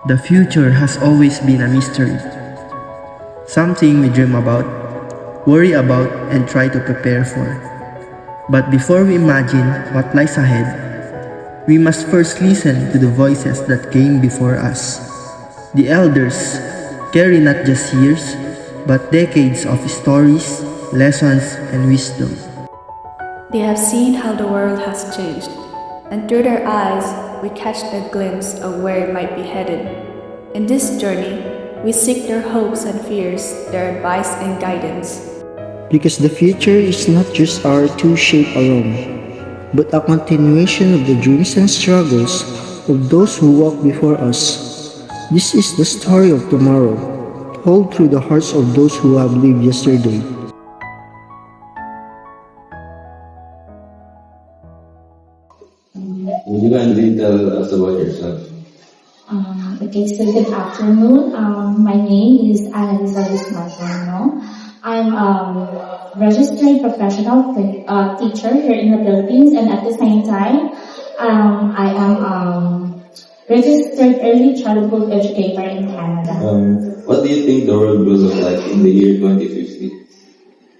The future has always been a mystery. Something we dream about, worry about, and try to prepare for. But before we imagine what lies ahead, we must first listen to the voices that came before us. The elders carry not just years, but decades of stories, lessons, and wisdom. They have seen how the world has changed, and through their eyes, we catch a glimpse of where it might be headed. In this journey, we seek their hopes and fears, their advice and guidance. Because the future is not just our to shape alone, but a continuation of the dreams and struggles of those who walk before us. This is the story of tomorrow, told through the hearts of those who have lived yesterday. Would you kindly tell us about yourself? Okay, so good afternoon. My name is Annalisa Marciano. I'm a registered professional teacher here in the Philippines, and at the same time, I am registered early childhood educator in Canada. What do you think the world will look like in the year 2050?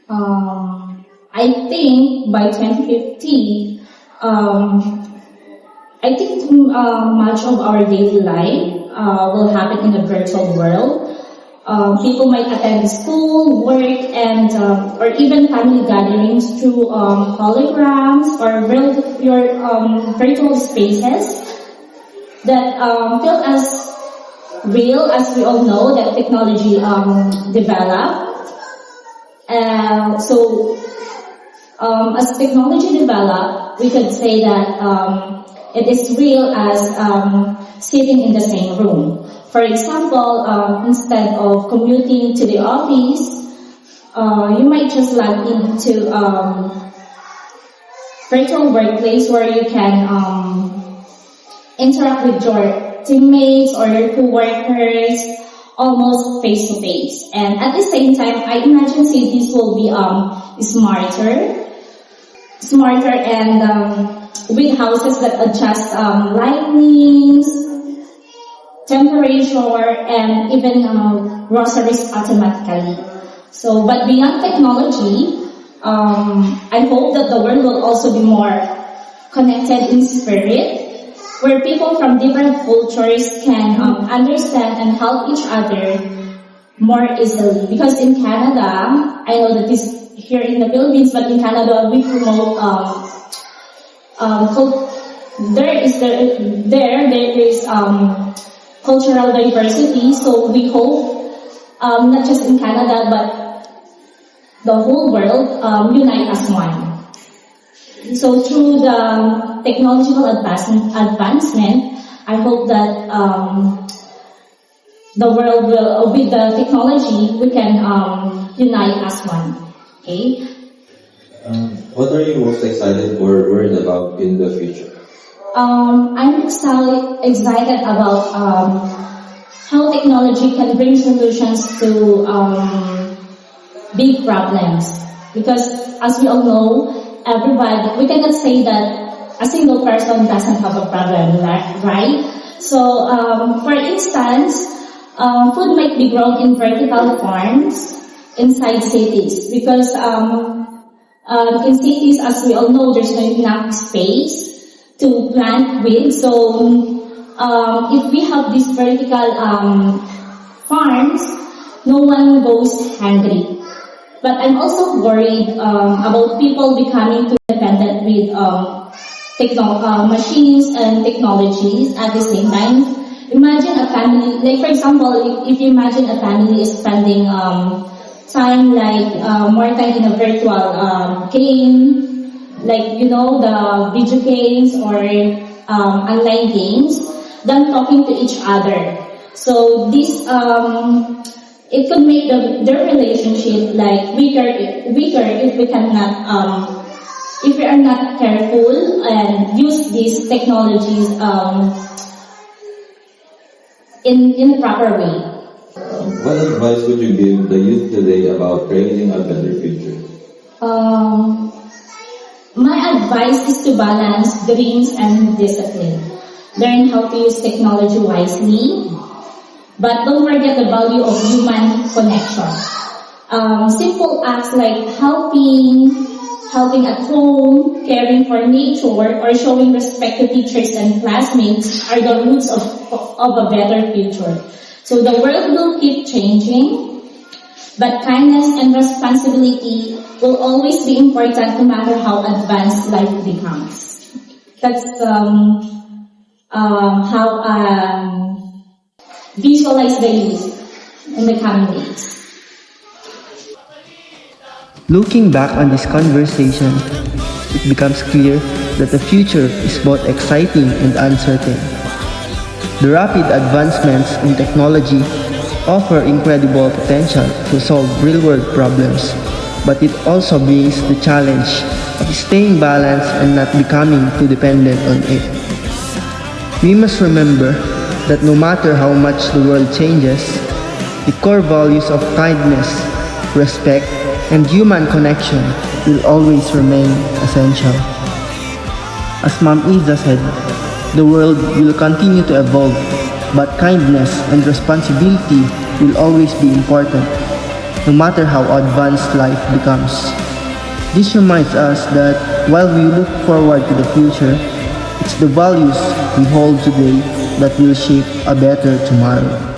I think by 2050, I think much of our daily life will happen in the virtual world. People might attend school, work, and or even family gatherings through holograms or virtual spaces that feel as real as we all know that technology developed. As technology developed, we could say that it is real as sitting in the same room. For example, instead of commuting to the office, you might just log into virtual workplace where you can interact with your teammates or your co-workers almost face to face. And at the same time, I imagine cities will be smarter and with houses that adjust lightnings, temperature, and even groceries automatically. So, but beyond technology, I hope that the world will also be more connected in spirit, where people from different cultures can understand and help each other more easily. Because in Canada, I know that this here in the Philippines, but in Canada we promote there is cultural diversity, so we hope not just in Canada but the whole world unite as one. So through the technological advancement, I hope that the world will, with the technology, we can unite as one. Okay. What are you most excited or worried about in the future? I'm excited about how technology can bring solutions to big problems. Because as we all know, everybody, we cannot say that a single person doesn't have a problem, right? So, for instance, food might be grown in vertical farms inside cities because in cities, as we all know, there's not enough space to plant with. So if we have these vertical farms, no one goes hungry. But I'm also worried about people becoming too dependent with machines and technologies at the same time. Imagine a family, like for example, if you imagine a family is spending time more time in a virtual game, like the video games or online games, than talking to each other. So this it could make their relationship weaker if we cannot if we are not careful and use these technologies in a proper way. What advice would you give the youth today about creating a better future? My advice is to balance dreams and discipline. Learn how to use technology wisely, But don't forget the value of human connection. Simple acts like helping at home, caring for nature, or showing respect to teachers and classmates are the roots of a better future. So the world will keep changing, but kindness and responsibility will always be important no matter how advanced life becomes. That's how I visualize the youth in the coming days. Looking back on this conversation, it becomes clear that the future is both exciting and uncertain. The rapid advancements in technology offer incredible potential to solve real-world problems, but it also brings the challenge of staying balanced and not becoming too dependent on it. We must remember that no matter how much the world changes, the core values of kindness, respect, and human connection will always remain essential. As Ma'am Iza said, the world will continue to evolve, but kindness and responsibility will always be important, no matter how advanced life becomes. This reminds us that while we look forward to the future, it's the values we hold today that will shape a better tomorrow.